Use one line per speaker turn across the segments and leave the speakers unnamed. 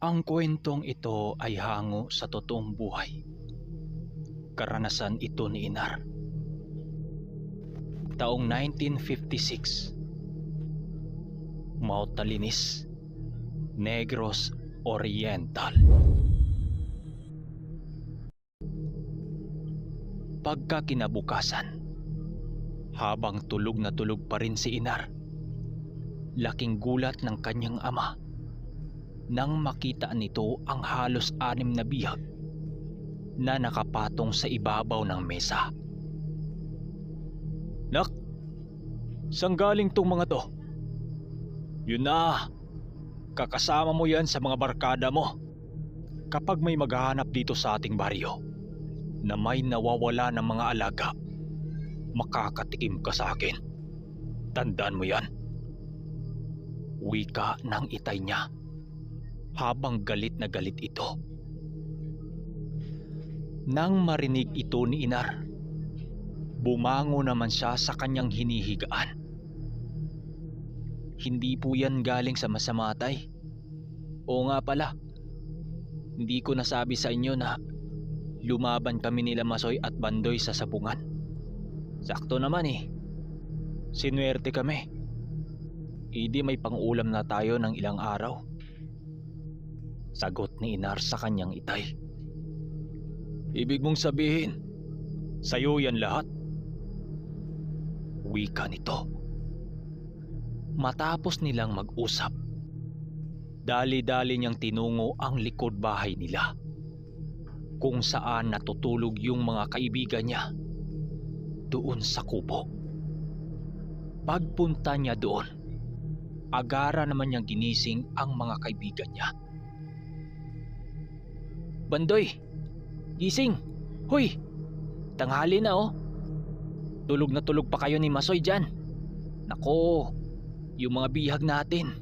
Ang kwentong ito ay hango sa totoong buhay. Karanasan ito ni Inar. Taong 1956, Mautalinis, Negros Oriental. Pagkakinabukasan, habang tulog na tulog pa rin si Inar, laking gulat ng kanyang ama nang makita nito ang halos 6 na bihag na nakapatong sa ibabaw ng mesa. "Nak, saan galing tong mga to?" "Yun na, kakasama mo yan sa mga barkada mo. Kapag may maghahanap dito sa ating baryo na may nawawala ng mga alaga, makakatikim ka sa akin. Tandaan mo yan." Wika ng itay niya habang galit na galit ito. Nang marinig ito ni Inar, bumango naman siya sa kanyang hinihigaan. "Hindi po yan galing sa masama, tay. Oo nga pala, hindi ko nasabi sa inyo na lumaban kami nila Masoy at Bandoy sa sabungan. Sakto naman eh. Sinuwerte kami. Hindi may pang-ulam na tayo ng ilang araw." Sagot ni Inar sa kanyang itay. "Ibig mong sabihin, sa'yo yan lahat?" Wika nito. Matapos nilang mag-usap, dali-dali niyang tinungo ang likod bahay nila, kung saan natutulog yung mga kaibigan niya doon sa kubo. Pagpunta niya doon, agara naman niyang ginising ang mga kaibigan niya. "Bandoy, gising! Hoy, tanghali na oh. Tulog na tulog pa kayo ni Masoy dyan. Nako, yung mga bihag natin,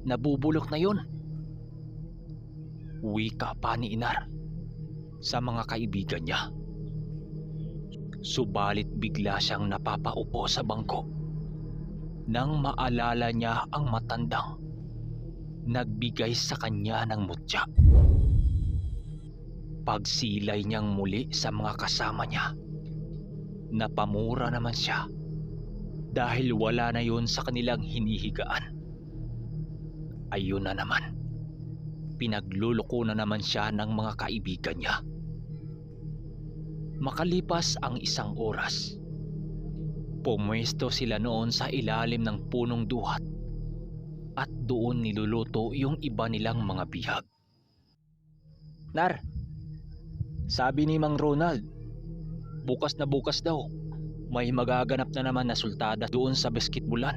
nabubulok na yun." Wika pa ni Inar sa mga kaibigan niya. Subalit bigla siyang napapaupo sa bangko nang maalala niya ang matandang nagbigay sa kanya ng mutya. Pagsilay niyang muli sa mga kasama niya, napamura naman siya dahil wala na yun sa kanilang hinihigaan. Ayun na naman, pinagluloko na naman siya ng mga kaibigan niya. Makalipas ang 1 oras, pumwesto sila noon sa ilalim ng punong duhat at doon niluluto yung iba nilang mga bihag. "Nar, sabi ni Mang Ronald, bukas na bukas daw may magaganap na naman na sultada doon sa basketbulan.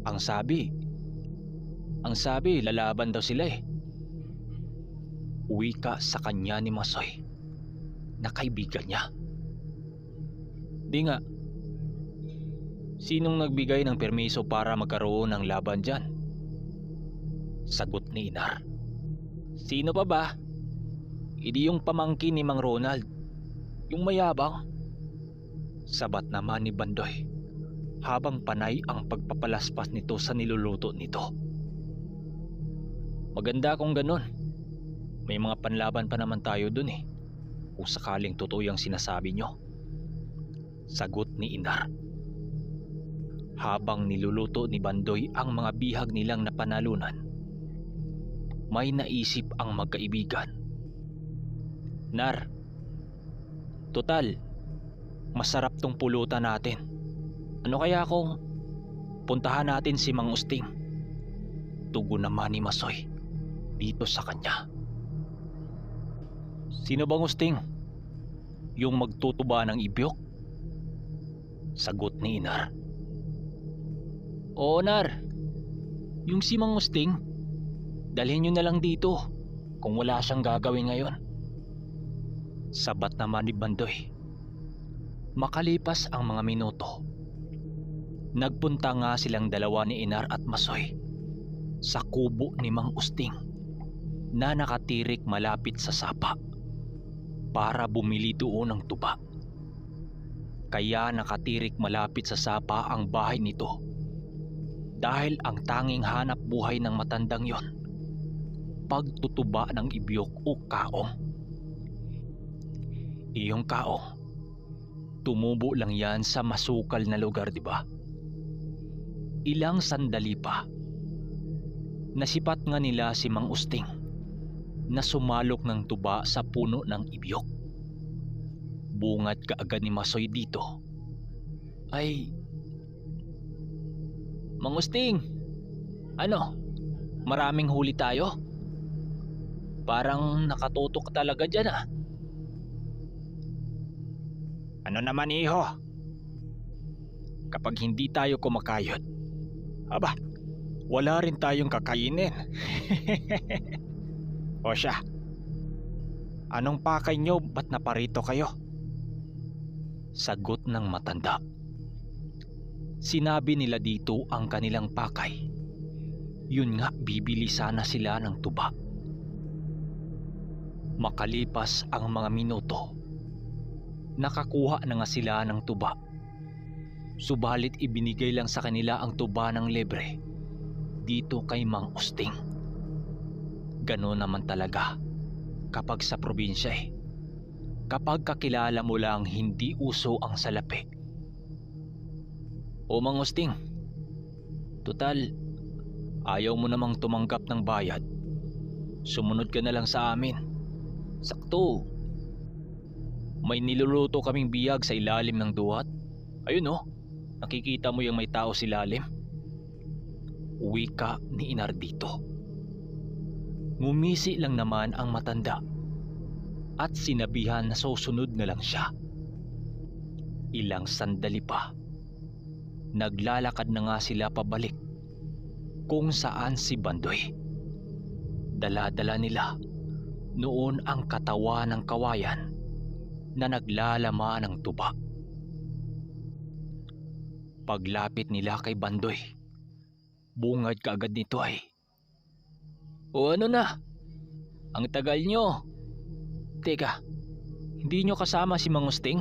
Ang sabi lalaban daw sila eh." Wika sa kanya ni Masoy na kaibigan niya. "Di nga, sinong nagbigay ng permiso para magkaroon ng laban dyan?" Sagot ni Inar. "Sino pa ba? Hindi yung pamangkin ni Mang Ronald, yung mayabang." Sabat naman ni Bandoy habang panay ang pagpapalaspas nito sa niluluto nito. "Maganda kung ganun. May mga panlaban pa naman tayo dun eh, kung sakaling totoo yung sinasabi nyo." Sagot ni Inar. Habang niluluto ni Bandoy ang mga bihag nilang napanalunan, may naisip ang magkaibigan. "Nar, total, masarap tong pulutan natin. Ano kaya kung puntahan natin si Mang Usting?" Tugon naman ni Masoy dito sa kanya. "Sino bang Usting? Yung magtutuba ng ibyok?" Sagot ni Inar. "Oo, Nar, yung si Mang Usting, dalhin nyo na lang dito kung wala siyang gagawin ngayon." Sabat naman ni Bandoy. Makalipas ang mga minuto, nagpunta nga silang dalawa ni Inar at Masoy sa kubo ni Mang Usting na nakatirik malapit sa sapa para bumili doon ng tuba. Kaya nakatirik malapit sa sapa ang bahay nito dahil ang tanging hanap buhay ng matandang yon pagtutuba ng ibyok o kaong. Iyong kaong, tumubo lang yan sa masukal na lugar, di ba? Ilang sandali pa, nasipat nga nila si Mang Usting na sumalok ng tuba sa puno ng ibyok. Bungad kaagad ni Masoy dito ay, Mang Usting, ano, maraming huli tayo? Parang nakatutok talaga dyan ah. Ano naman iho? Kapag hindi tayo kumakayod, aba, wala rin tayong kakainin. O siya, anong pakay nyo, ba't naparito kayo? Sagot ng matanda. Sinabi nila dito ang kanilang pakay. Yun nga, bibili sana sila ng tuba. Makalipas ang mga minuto, nakakuha na nga sila ng tuba. Subalit ibinigay lang sa kanila ang tuba ng libre dito kay Mang Usting. Gano'n naman talaga kapag sa probinsya eh. Kapag kakilala mo lang, hindi uso ang salapi. O Mang Usting, tutal, ayaw mo namang tumanggap ng bayad. Sumunod ka na lang sa amin. Sakto, may niluluto kaming biyag sa ilalim ng duhat. Ayun oh, nakikita mo yung may tao sa ilalim? Wika ni Inardito. Ngumisi lang naman ang matanda at sinabihan na susunod na lang siya. Ilang sandali pa, naglalakad na nga sila pabalik kung saan si Bandoy. Dala-dala nila noon ang katawan ng kawayan na naglalama ng tuba. Paglapit nila kay Bandoy, bungad kaagad nito ay, "O ano na? Ang tagal nyo. Teka, hindi nyo kasama si Mang Usting?"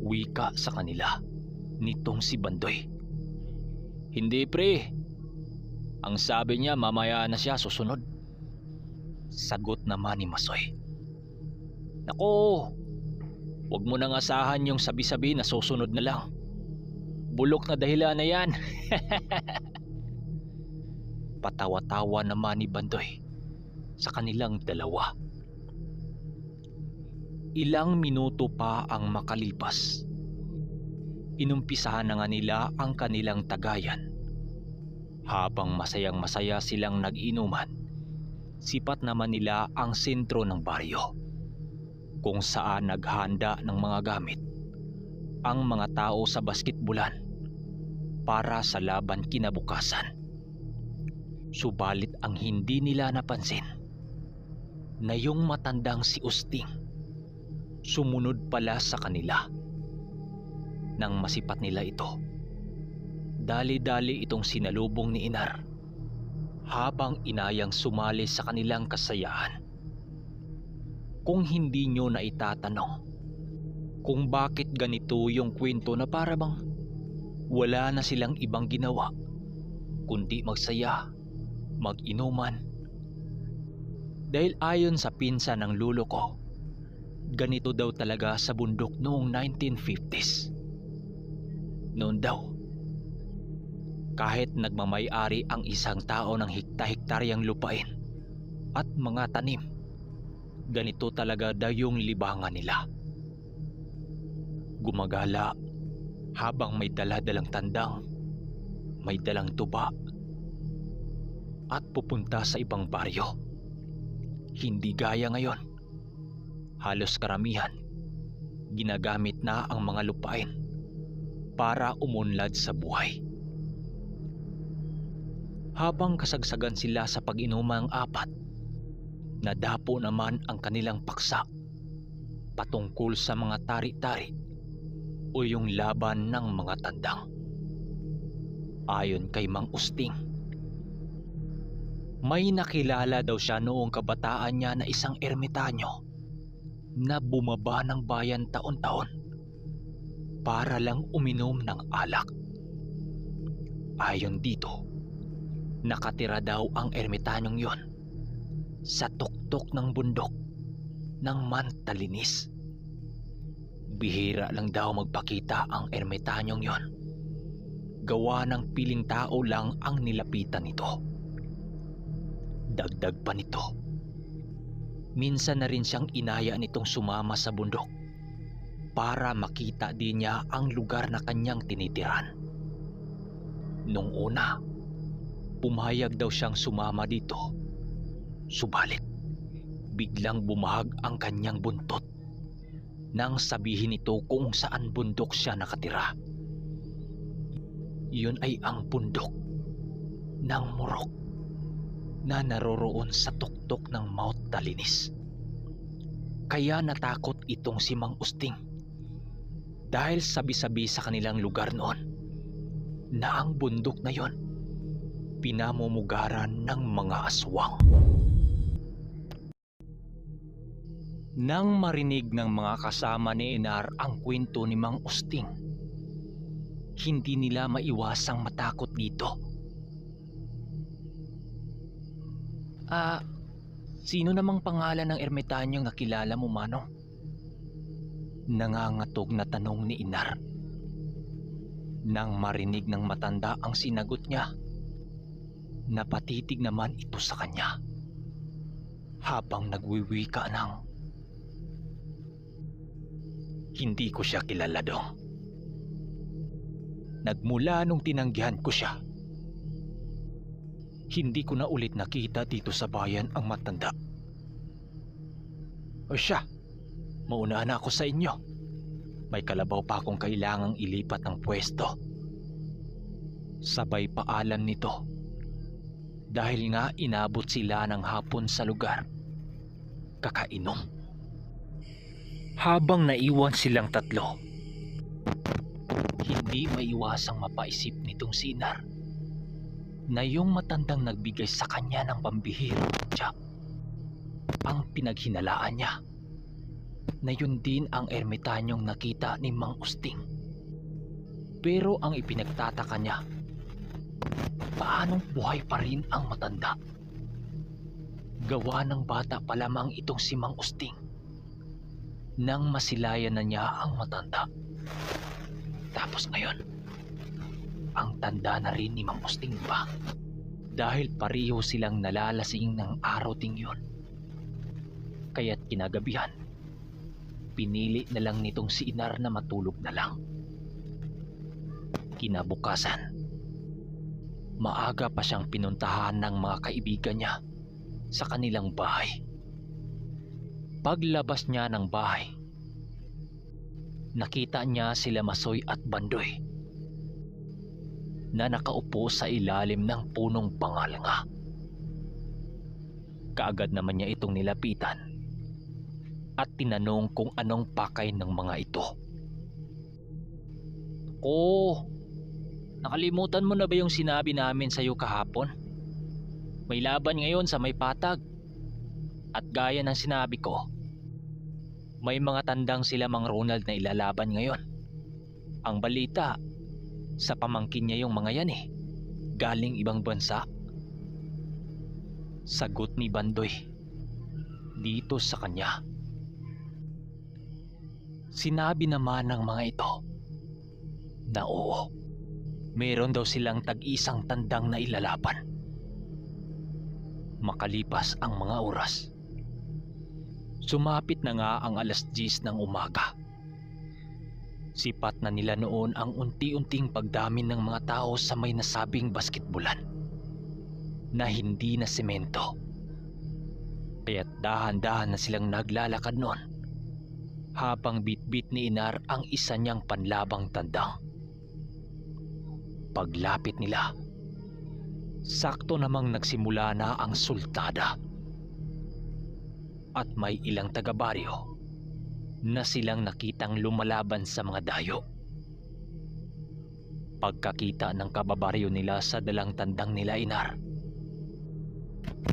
Wika sa kanila nitong si Bandoy. "Hindi pre. Ang sabi niya mamaya na siya susunod." Sagot naman ni Masoy. "Nako, wag mo nang asahan yung sabi-sabi na susunod na lang. Bulok na dahilan na yan." Patawa-tawa naman ni Bandoy sa kanilang dalawa. Ilang minuto pa ang makalipas. Inumpisahan na nga nila ang kanilang tagayan. Habang masayang masaya silang nag-inuman, sipat naman nila ang sentro ng baryo, kung saan naghanda ng mga gamit ang mga tao sa basketbulan para sa laban kinabukasan. Subalit ang hindi nila napansin na yung matandang si Usting sumunod pala sa kanila. Nang masipat nila ito, dali-dali itong sinalubong ni Inar habang inayang sumali sa kanilang kasayahan. Kung hindi nyo na itatanong kung bakit ganito yung kwento na para bang wala na silang ibang ginawa kundi magsaya, mag-inuman. Dahil ayon sa pinsan ng lulo ko, ganito daw talaga sa bundok noong 1950s. Noon daw, kahit nagmamay-ari ang isang tao ng hekta-hektaryang lupain at mga tanim, ganito talaga daw yung libangan nila. Gumagala habang may dala-dalang tandang, may dalang tuba, at pupunta sa ibang baryo. Hindi gaya ngayon. Halos karamihan, ginagamit na ang mga lupain para umunlad sa buhay. Habang kasagsagan sila sa pag-inumang apat, nadapo naman ang kanilang paksa patungkol sa mga tari-tari o yung laban ng mga tandang. Ayon kay Mang Usting, may nakilala daw siya noong kabataan niya na isang ermitanyo na bumaba ng bayan taon-taon para lang uminom ng alak. Ayon dito, Nakatira daw ang ermitanyong yon sa tuktok ng bundok ng Mantalinis. Bihira lang daw magpakita ang ermitanyong yon. Gawa ng piling tao lang ang nilapitan nito. Dagdag pa nito, minsan na rin siyang inaya nitong sumama sa bundok para makita din niya ang lugar na kanyang tinitiran. Nung una, pumayag daw siyang sumama dito. Subalit, biglang bumahag ang kanyang buntot nang sabihin nito kung saan bundok siya nakatira. Iyon ay ang bundok ng Murok na naroroon sa tuktok ng Mount Talinis. Kaya natakot itong si Mang Usting dahil sabi-sabi sa kanilang lugar noon na ang bundok na yon pinamumugaran ng mga aswang. Nang marinig ng mga kasama ni Inar ang kwento ni Mang Usting, hindi nila maiwasang matakot dito. Sino namang pangalan ng ermitanyong nakilala mo, Manong? Nangangatog na tanong ni Inar. Nang marinig ng matanda ang sinagot niya, napatitig naman ito sa kanya habang nagwiwika ng, "Hindi ko siya kilala, Dong. Nagmula nung tinanggihan ko siya, hindi ko na ulit nakita dito sa bayan ang matanda. O siya, mauna na ako sa inyo. May kalabaw pa akong kailangang ilipat ng pwesto." Sabay paalam nito dahil nga inabot sila ng hapon sa lugar kakainom. Habang naiwan silang tatlo, hindi maiwasang mapaisip nitong si Inar na yung matandang nagbigay sa kanya ng pambihirang tsak ang pinaghinalaan niya, na yun din ang ermitanyong nakita ni Mang Usting. Pero ang ipinagtataka niya, paanong buhay pa rin ang matanda? Gawa ng bata pa lamang itong si Mang Usting nang masilayan na niya ang matanda. Tapos ngayon, ang tanda na rin ni Mang Usting pa, dahil pareho silang nalalasing ng araw ding yun. Kaya't kinagabihan, pinili na lang nitong si Inar na matulog na lang. Kinabukasan, maaga pa siyang pinuntahan ng mga kaibigan niya sa kanilang bahay. Paglabas niya ng bahay, nakita niya sila Masoy at Bandoy na nakaupo sa ilalim ng punong pangalanga. Kaagad naman niya itong nilapitan at tinanong kung anong pakay ng mga ito. Nakalimutan mo na ba yung sinabi namin sa iyo kahapon? May laban ngayon sa may patag. At gaya ng sinabi ko, may mga tandang sila Mang Ronald na ilalaban ngayon. Ang balita, sa pamangkin niya yung mga yan galing ibang bansa. Sagot ni Bandoy dito sa kanya. Sinabi naman ng mga ito na oo, meron daw silang tag-isang tandang na ilalaban. Makalipas ang mga oras, sumapit na nga ang 10:00 ng umaga. Sipat na nila noon ang unti-unting pagdami ng mga tao sa may nasabing basketbulan na hindi na semento. Kaya't dahan-dahan na silang naglalakad noon habang bitbit ni Inar ang isa niyang panlabang tandang. Paglapit nila, sakto namang nagsimula na ang sultada at may ilang taga-baryo na silang nakitang lumalaban sa mga dayo. Pagkakita ng kababaryo nila sa dalang tandang nila Inar,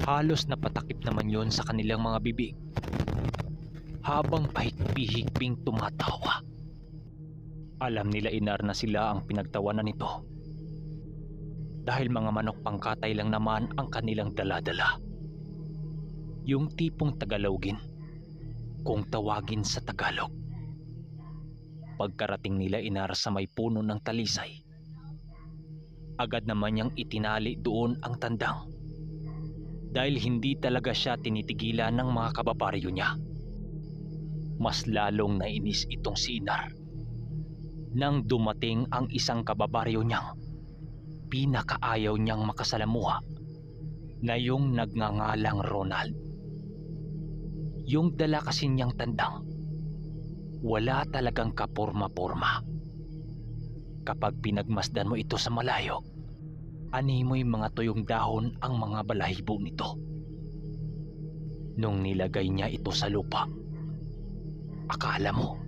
halos napatakip naman yon sa kanilang mga bibig habang pahigping tumatawa. Alam nila Inar na sila ang pinagtawanan nito. dahil mga manok pangkatay lang naman ang kanilang daladala. Yung tipong Tagalogin, kung tawagin sa Tagalog. Pagkarating nila Inar sa may puno ng talisay, agad naman niyang itinali doon ang tandang dahil hindi talaga siya tinitigilan ng mga kababaryo niya. Mas lalong nainis itong si Inar nang dumating ang isang kababaryo niyang pinakaayaw niyang makasalamuha na yung nagngangalang Ronald. Yung dala kasi niyang tandang wala talagang kaporma-porma. Kapag pinagmasdan mo ito sa malayo, animoy mga tuyong dahon ang mga balahibo nito. Nung nilagay niya ito sa lupa, akala mo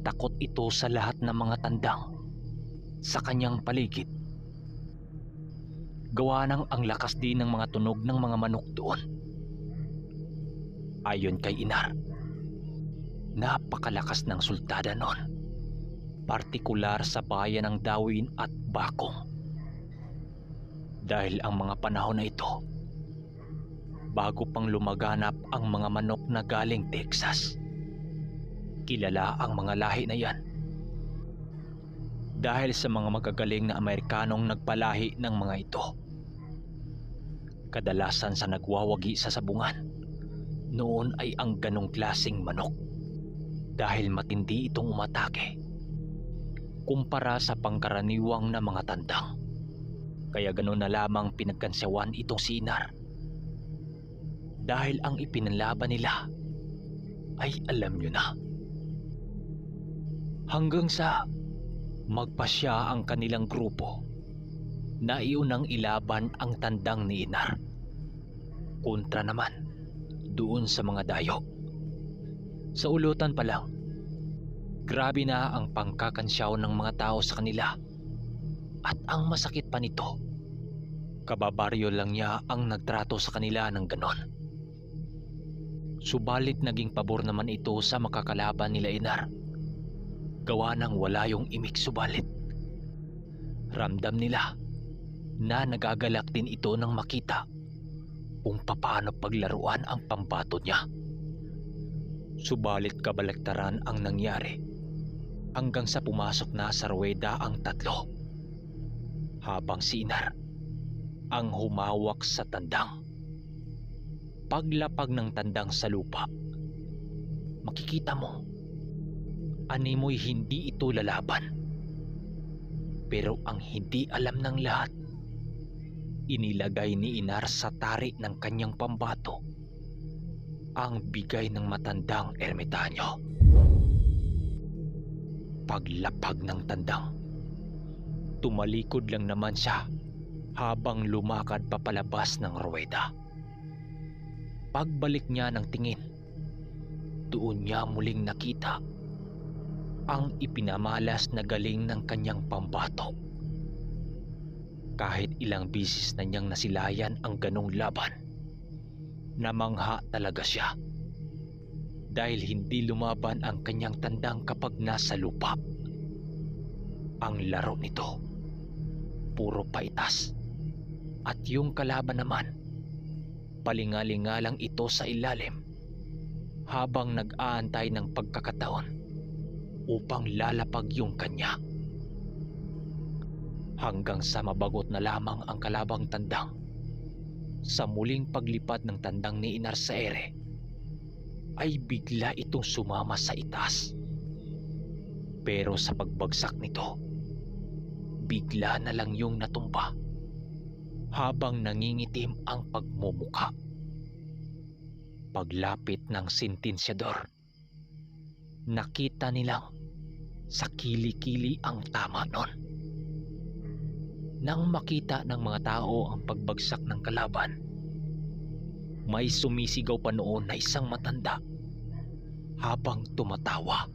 takot ito sa lahat ng mga tandang sa kanyang paligid. Gawa ng ang lakas din ng mga tunog ng mga manok doon. Ayon kay Inar, napakalakas ng sultada noon, partikular sa bayan ng Dawin at Bakong. Dahil ang mga panahon na ito, bago pang lumaganap ang mga manok na galing Texas, kilala ang mga lahi na yan dahil sa mga magagaling na Amerikanong nagpalahi ng mga ito. Kadalasan sa nagwawagi sa sabungan noon ay ang ganong klaseng manok dahil matindi itong umatake kumpara sa pangkaraniwang na mga tandang. Kaya gano'n na lamang pinagkansyawan itong si Inar dahil ang ipinalaban nila ay alam nyo na. Hanggang sa magpasya ang kanilang grupo na iunang ilaban ang tandang ni Inar kontra naman doon sa mga dayo. Sa ulutan pa lang, grabe na ang pangkakansyaw ng mga tao sa kanila. At ang masakit pa nito, kababaryo lang niya ang nagtrato sa kanila ng ganon. Subalit naging pabor naman ito sa makakalaban nila Inar. Gawa ng wala yung imik subalit. Ramdam nila na nagagalak din ito nang makita kung papaano paglaruan ang pambato niya. Subalit kabaliktaran ang nangyari hanggang sa pumasok na sa ruweda ang tatlo, habang si Inar ang humawak sa tandang. Paglapag ng tandang sa lupa, makikita mo animoy hindi ito lalaban. Pero ang hindi alam ng lahat, inilagay ni Inar sa tari ng kanyang pambato ang bigay ng matandang ermitanyo. Paglapag ng tandang, tumalikod lang naman siya habang lumakad papalabas ng ruweda. Pagbalik niya ng tingin, doon niya muling nakita ang ipinamalas na galing ng kanyang pambato. Kahit ilang bisis na niyang nasilayan ang ganong laban, namangha talaga siya dahil hindi lumaban ang kanyang tandang kapag nasa lupa. Ang laro nito, puro paitas, at yung kalaban naman, palingalinga lang ito sa ilalim habang nag-aantay ng pagkakataon upang lalapag yung kanya. Hanggang sa mabagot na lamang ang kalabang tandang. Sa muling paglipad ng tandang ni Inar sa ere, ay bigla itong sumama sa itaas. Pero sa pagbagsak nito, bigla na lang yung natumba habang nangingitim ang pagmumuka. Paglapit ng sentensyador, nakita nilang sa kili-kili ang tama nun. Nang makita ng mga tao ang pagbagsak ng kalaban, may sumisigaw pa noon na isang matanda habang tumatawa.